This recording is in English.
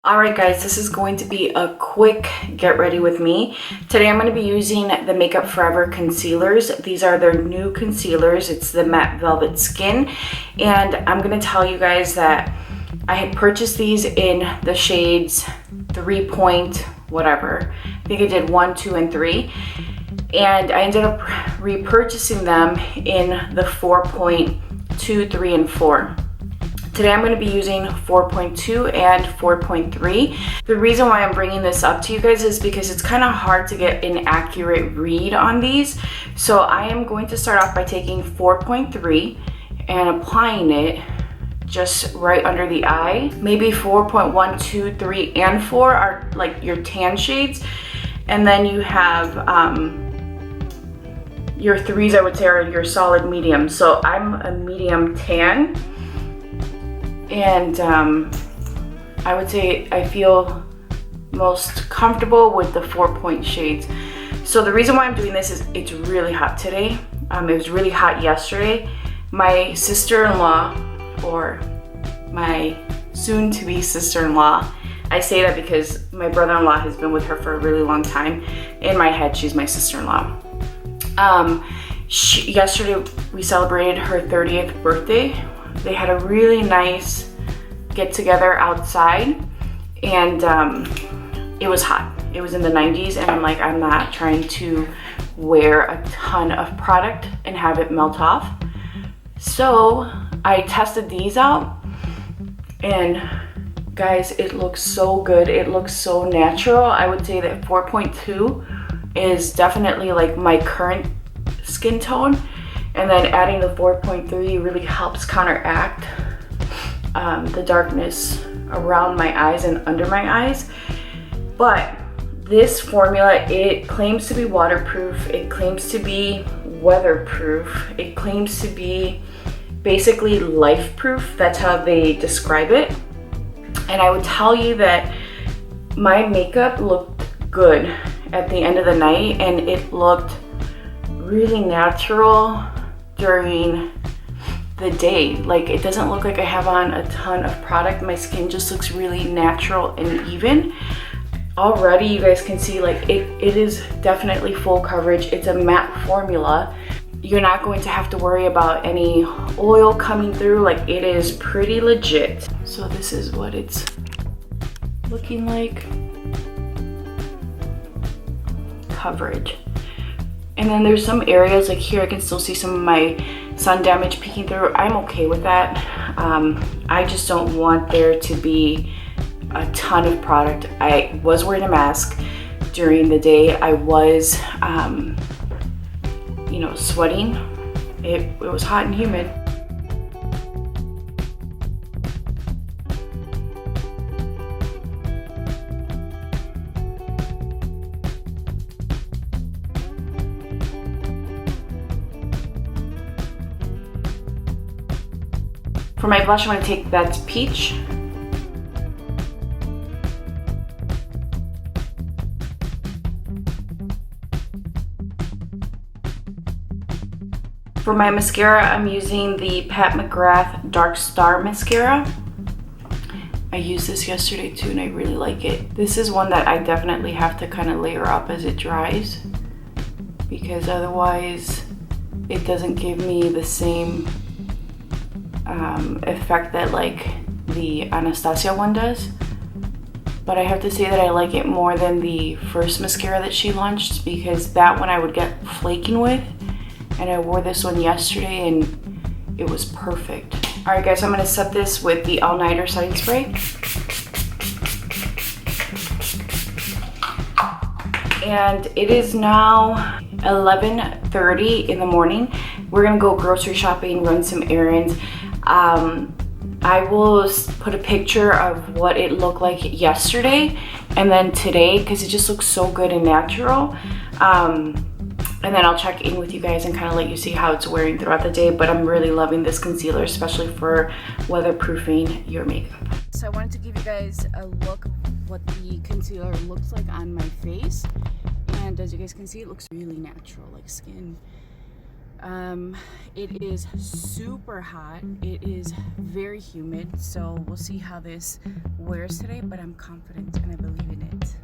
Alright guys, this is going to be a quick get ready with me. Today I'm going to be using the Makeup Forever concealers. These are their new concealers. It's the Matte Velvet Skin. And I'm going to tell you guys that I had purchased these in the shades 3 point whatever. I think I did 1, 2, and 3. And I ended up repurchasing them in the 4.2, 3, and 4. Today I'm going to be using 4.2 and 4.3. The reason why I'm bringing this up to you guys is because it's kind of hard to get an accurate read on these. So I am going to start off by taking 4.3 and applying it just right under the eye. Maybe 4.1, 2, 3, and 4 are like your tan shades. And then you have your 3s, I would say, are your solid medium. So I'm a medium tan. And I would say I feel most comfortable with the 4-point shades. So the reason why I'm doing this is it's really hot today. It was really hot yesterday. My sister-in-law, or my soon-to-be sister-in-law, I say that because my brother-in-law has been with her for a really long time. In my head, she's my sister-in-law. Yesterday we celebrated her 30th birthday. They had a really nice get together outside, and it was hot. It was in the 90s, and I'm like, I'm not trying to wear a ton of product and have it melt off. So I tested these out, and guys, it looks so good. It looks so natural. I would say that 4.2 is definitely like my current skin tone. And then adding the 4.3 really helps counteract the darkness around my eyes and under my eyes. But this formula, it claims to be waterproof. It claims to be weatherproof. It claims to be basically life-proof. That's how they describe it. And I would tell you that my makeup looked good at the end of the night, and it looked really natural during the day. Like, it doesn't look like I have on a ton of product. My skin just looks really natural and even. Already you guys can see, like, it is definitely full coverage. It's a matte formula. You're not going to have to worry about any oil coming through. Like, it is pretty legit. So this is what it's looking like. Coverage. And then there's some areas like here, I can still see some of my sun damage peeking through. I'm okay with that. I just don't want there to be a ton of product. I was wearing a mask during the day. I was, sweating. It was hot and humid. For my blush, I'm going to take that's Peach. For my mascara, I'm using the Pat McGrath Dark Star Mascara. I used this yesterday too, and I really like it. This is one that I definitely have to kind of layer up as it dries, because otherwise it doesn't give me the same effect that like the Anastasia one does. But I have to say that I like it more than the first mascara that she launched, because that one I would get flaking with, and I wore this one yesterday and it was perfect. Alright guys, so I'm going to set this with the All Nighter setting spray. And it is now 11:30 in the morning. We're going to go grocery shopping, run some errands. I will put a picture of what it looked like yesterday and then today, because it just looks so good and natural. And then I'll check in with you guys and kind of let you see how it's wearing throughout the day. But I'm really loving this concealer, especially for weatherproofing your makeup. So I wanted to give you guys a look of what the concealer looks like on my face. And as you guys can see, it looks really natural, like skin. It is super hot. It is very humid, so we'll see how this wears today, but I'm confident and I believe in it.